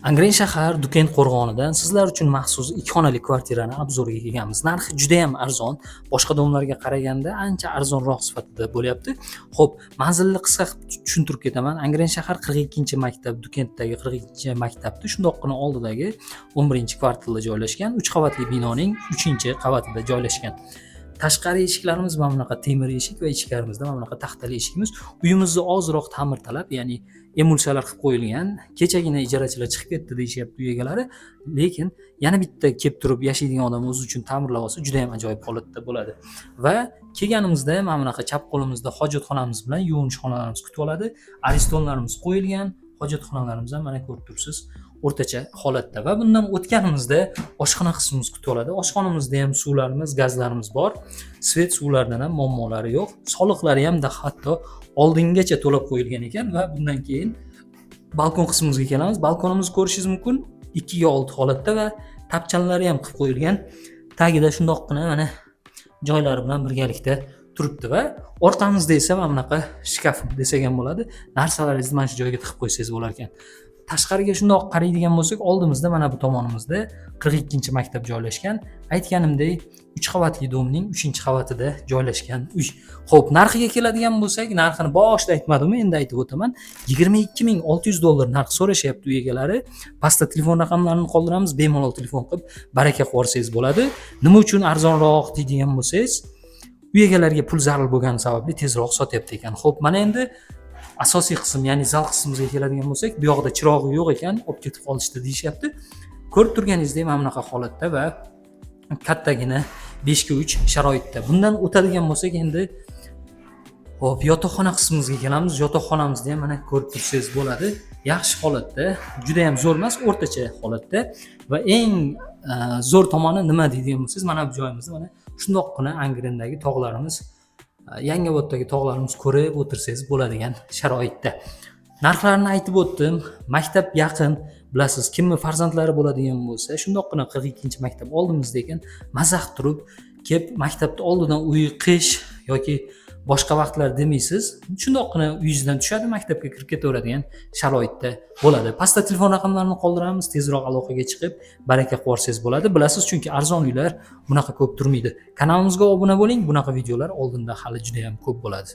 Angren shahar Duken qo'rg'onidan sizlar uchun maxsus 2 xonali kvartirani obzoriga kelganmiz. Narxi juda ham arzon. Boshqa domlarga qaraganda ancha arzonroq sifatida bo'lyapti. Xo'p, manzilni qisqa qilib tushuntirib ketaman. Angren shahar 42-maktab, Dukentdagi 42-maktabni shundoqqina oldidagi 11-kvartalda joylashgan, 3 qavatli binoning 3-qavatida joylashgan. Tashqari eshiklarimiz mana bunaqa temir eshik va ichkarimizda mana bunaqa taxtali eshikimiz. Uyimizni ozroq ta'mirtalab, ya'ni emulsiyalar qilib qo'yilgan. Kechagina ijarachilar chiqib ketdi deyishyapti uy egalari, lekin yana bitta kelib turib yashaydigan odam o'zi uchun ta'mirlab olsa juda ham ajoyib holatda bo'ladi. Va kelganimizda mana bunaqa chap qo'limizda hojatxonamiz bilan yuvinish xonalarimiz kutib oladi. Aristonlarimiz qo'yilgan, hojatxonalarimiz ham mana ko'rib turibsiz, o'rtacha holatda. Va bundan o'tganimizda oshxona qismimiz kutib oladi. Oshxonamizda ham suvlarimiz, gazlarimiz bor. Svet suvlardan ham muammolari yo'q. Soliqlari ham hatto oldingacha to'lab qo'yilgan ekan va bundan keyin balkon qismimizga kelamiz. Balkonimizni ko'rishingiz mumkin. 2/6 holatda va tapchanlari ham qilib qo'yilgan. Tagida shundoqqina mana joylari bilan birgalikda turibdi va orqamizda esa mana bunaqa shkaf desak ham bo'ladi. Narsalaringizni mana shu joyga tiqib qo'ysangiz bo'lar ekan. Tashqariga shundoq qaraydigan bo'lsak, oldimizda mana bu tomonimizda 42-maktab joylashgan. Aytganimdek, 3 qavatli domning 3-qavatida joylashgan uy. Xo'p, narxiga keladigan bo'lsak, narxini boshida aytmadimmi, endi aytib o'taman. $22,600 narx so'rashyapti uy egalari. Pastda telefon raqamlarini qoldiramiz, bemalol telefon qilib baraka qilsangiz bo'ladi. Nima uchun arzonroq deydigan bo'lsangiz, uy egalariga pul zarur bo'lgani sababli tezroq sotyapti ekan. Xo'p, mana endi asosiy qism, ya'ni zal qismimizga keladigan bo'lsak, bu yoqda chirog'i yo'q ekan, olib ketib qolishdi deyishyapti. Ko'rib turganingizdek mana bunaqa holatda va kattagina 5/3 sharoitda. Bundan o'tadigan bo'lsak, endi hop, yotoqxona qismimizga kelamiz. Yotoqxonamizni ham mana ko'rib tursangiz bo'ladi. Yaxshi holatda, juda ham zo'r emas, o'rtacha holatda va eng zo'r tomoni nima deydigan bo'lsangiz, mana bu joyimizni mana shundoqqina Angrendagi tog'larimiz, Yangiboddagi tog'larimiz ko'rib o'tirsangiz bo'ladigan sharoitda. Narxlarni aytib o'tdim. Maktab yaqin, bilasiz, kimni farzandlari bo'ladigan bo'lsa, shundoqqina 42-maktab oldimizda ekan, mazax turib kelib maktabni oldidan uy qish yoki boshqa vaqtlar demaysiz, shundoqqina uyingizdan tushadi, maktabga kirib ketaveradigan sharoitda bo'ladi. Pastda telefon raqamlarini qoldiramiz, tezroq aloqaga chiqib baraka qilsangiz bo'ladi. Bilasiz, chunki arzon uylar bunaqa ko'p turmaydi. Kanalimizga obuna bo'ling, bunaqa videolar oldinda hali juda ham ko'p bo'ladi.